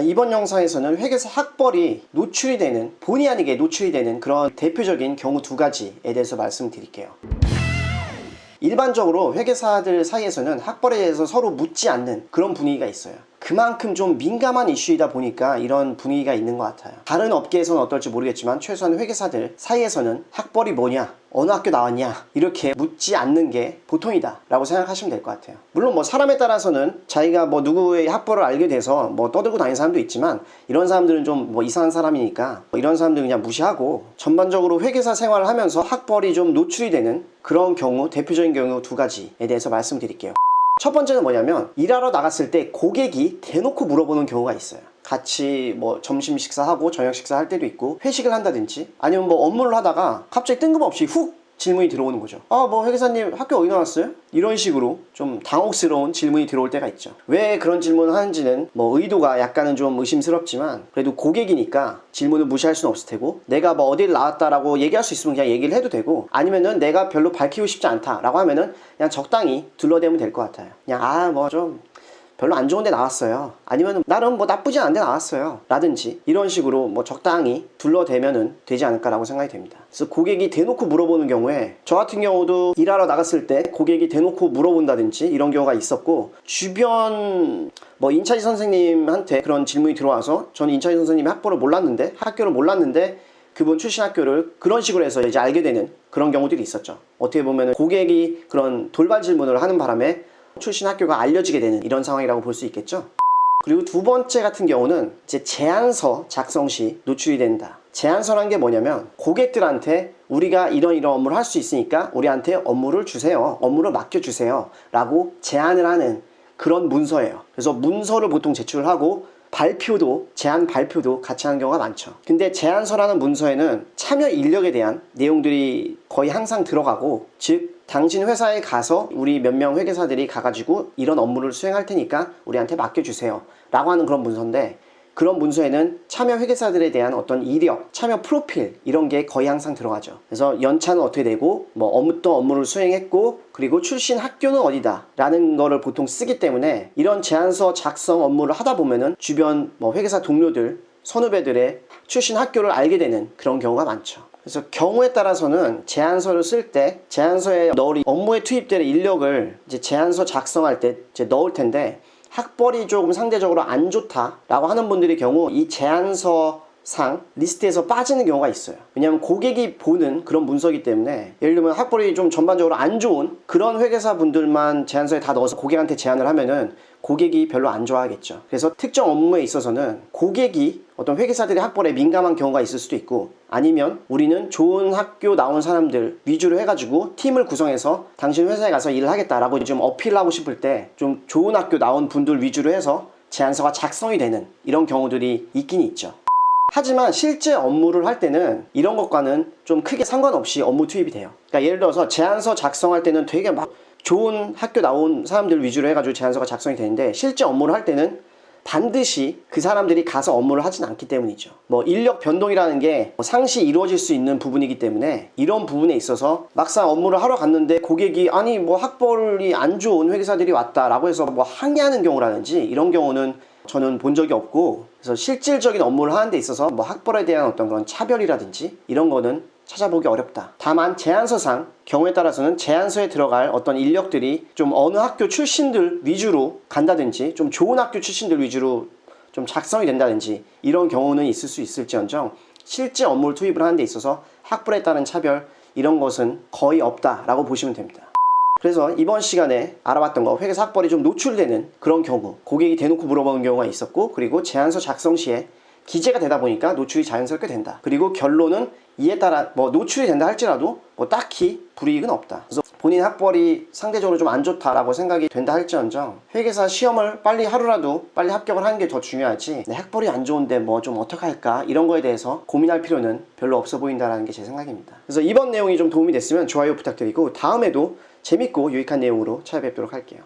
이번 영상에서는 회계사 학벌이 노출이 되는, 본의 아니게 노출이 되는 그런 대표적인 경우 두 가지에 대해서 말씀드릴게요. 일반적으로 회계사들 사이에서는 학벌에 대해서 서로 묻지 않는 그런 분위기가 있어요. 그만큼 좀 민감한 이슈이다 보니까 이런 분위기가 있는 것 같아요. 다른 업계에서는 어떨지 모르겠지만 최소한 회계사들 사이에서는 학벌이 뭐냐, 어느 학교 나왔냐 이렇게 묻지 않는 게 보통이다 라고 생각하시면 될 것 같아요. 물론 뭐 사람에 따라서는 자기가 뭐 누구의 학벌을 알게 돼서 뭐 떠들고 다니는 사람도 있지만, 이런 사람들은 좀 뭐 이상한 사람이니까 이런 사람들 그냥 무시하고, 전반적으로 회계사 생활을 하면서 학벌이 좀 노출이 되는 그런 경우, 대표적인 경우 두 가지에 대해서 말씀드릴게요. 첫 번째는 뭐냐면, 일하러 나갔을 때 고객이 대놓고 물어보는 경우가 있어요. 같이 뭐 점심 식사하고 저녁 식사할 때도 있고, 회식을 한다든지 아니면 뭐 업무를 하다가 갑자기 뜬금없이 훅 질문이 들어오는 거죠. 뭐 회계사님 학교 어디 나왔어요? 이런 식으로 좀 당혹스러운 질문이 들어올 때가 있죠. 왜 그런 질문을 하는지는 뭐 의도가 약간은 좀 의심스럽지만, 그래도 고객이니까 질문을 무시할 수는 없을 테고, 내가 뭐 어디를 나왔다라고 얘기할 수 있으면 그냥 얘기를 해도 되고, 아니면은 내가 별로 밝히고 싶지 않다라고 하면은 그냥 적당히 둘러대면 될 것 같아요. 그냥 뭐 좀 별로 안 좋은 데 나왔어요, 아니면 나름 뭐 나쁘지 않은 데 나왔어요 라든지, 이런 식으로 뭐 적당히 둘러대면은 되지 않을까라고 생각이 됩니다. 그래서 고객이 대놓고 물어보는 경우에, 저 같은 경우도 일하러 나갔을 때 고객이 대놓고 물어본다든지 이런 경우가 있었고, 주변 뭐 인차지 선생님한테 그런 질문이 들어와서 저는 인차지 선생님의 학교를 몰랐는데 그분 출신 학교를 그런 식으로 해서 이제 알게 되는 그런 경우들이 있었죠. 어떻게 보면 고객이 그런 돌발 질문을 하는 바람에 출신 학교가 알려지게 되는 이런 상황이라고 볼 수 있겠죠. 그리고 두 번째 같은 경우는 이제 제안서 작성 시 노출이 된다. 제안서란 게 뭐냐면, 고객들한테 우리가 이런 업무를 할 수 있으니까 우리한테 업무를 주세요, 업무를 맡겨주세요 라고 제안을 하는 그런 문서예요. 그래서 문서를 보통 제출하고 제안 발표도 같이 하는 경우가 많죠. 근데 제안서라는 문서에는 참여 인력에 대한 내용들이 거의 항상 들어가고, 즉 당신 회사에 가서 우리 몇 명 회계사들이 가가지고 이런 업무를 수행할 테니까 우리한테 맡겨주세요 라고 하는 그런 문서인데, 그런 문서에는 참여 회계사들에 대한 어떤 이력, 참여 프로필 이런 게 거의 항상 들어가죠. 그래서 연차는 어떻게 되고, 뭐 어떤 업무를 수행했고, 그리고 출신 학교는 어디다 라는 거를 보통 쓰기 때문에, 이런 제안서 작성 업무를 하다 보면은 주변 뭐 회계사 동료들, 선후배들의 출신 학교를 알게 되는 그런 경우가 많죠. 그래서 경우에 따라서는 제안서를 쓸 때 제안서에 넣을 업무에 투입될 인력을 이제 제안서 작성할 때 이제 넣을 텐데, 학벌이 조금 상대적으로 안 좋다라고 하는 분들의 경우 이 제안서상 리스트에서 빠지는 경우가 있어요. 왜냐하면 고객이 보는 그런 문서이기 때문에, 예를 들면 학벌이 좀 전반적으로 안 좋은 그런 회계사 분들만 제안서에 다 넣어서 고객한테 제안을 하면은 고객이 별로 안 좋아하겠죠. 그래서 특정 업무에 있어서는 고객이 어떤 회계사들의 학벌에 민감한 경우가 있을 수도 있고, 아니면 우리는 좋은 학교 나온 사람들 위주로 해가지고 팀을 구성해서 당신 회사에 가서 일을 하겠다라고 좀 어필하고 싶을 때 좀 좋은 학교 나온 분들 위주로 해서 제안서가 작성이 되는 이런 경우들이 있긴 있죠. 하지만 실제 업무를 할 때는 이런 것과는 좀 크게 상관없이 업무 투입이 돼요. 그러니까 예를 들어서 제안서 작성할 때는 되게 막 좋은 학교 나온 사람들 위주로 해가지고 제안서가 작성이 되는데, 실제 업무를 할 때는 반드시 그 사람들이 가서 업무를 하진 않기 때문이죠. 뭐 인력 변동이라는 게 상시 이루어질 수 있는 부분이기 때문에, 이런 부분에 있어서 막상 업무를 하러 갔는데 고객이 아니 뭐 학벌이 안 좋은 회계사들이 왔다라고 해서 뭐 항의하는 경우라든지 이런 경우는 저는 본 적이 없고, 그래서 실질적인 업무를 하는 데 있어서 뭐 학벌에 대한 어떤 그런 차별이라든지 이런 거는 찾아보기 어렵다. 다만 제안서상 경우에 따라서는 제안서에 들어갈 어떤 인력들이 좀 어느 학교 출신들 위주로 간다든지, 좀 좋은 학교 출신들 위주로 좀 작성이 된다든지 이런 경우는 있을 수 있을지언정, 실제 업무를 투입을 하는 데 있어서 학벌에 따른 차별 이런 것은 거의 없다라고 보시면 됩니다. 그래서 이번 시간에 알아봤던 거, 회계사 학벌이 좀 노출되는 그런 경우, 고객이 대놓고 물어보는 경우가 있었고, 그리고 제안서 작성 시에 기재가 되다 보니까 노출이 자연스럽게 된다. 그리고 결론은 이에 따라 뭐 노출이 된다 할지라도 뭐 딱히 불이익은 없다. 그래서 본인 학벌이 상대적으로 좀 안 좋다라고 생각이 된다 할지언정, 회계사 시험을 하루라도 빨리 합격을 하는 게 더 중요하지, 내 학벌이 안 좋은데 뭐 좀 어떡할까 이런 거에 대해서 고민할 필요는 별로 없어 보인다라는 게 제 생각입니다. 그래서 이번 내용이 좀 도움이 됐으면 좋아요 부탁드리고, 다음에도 재밌고 유익한 내용으로 찾아뵙도록 할게요.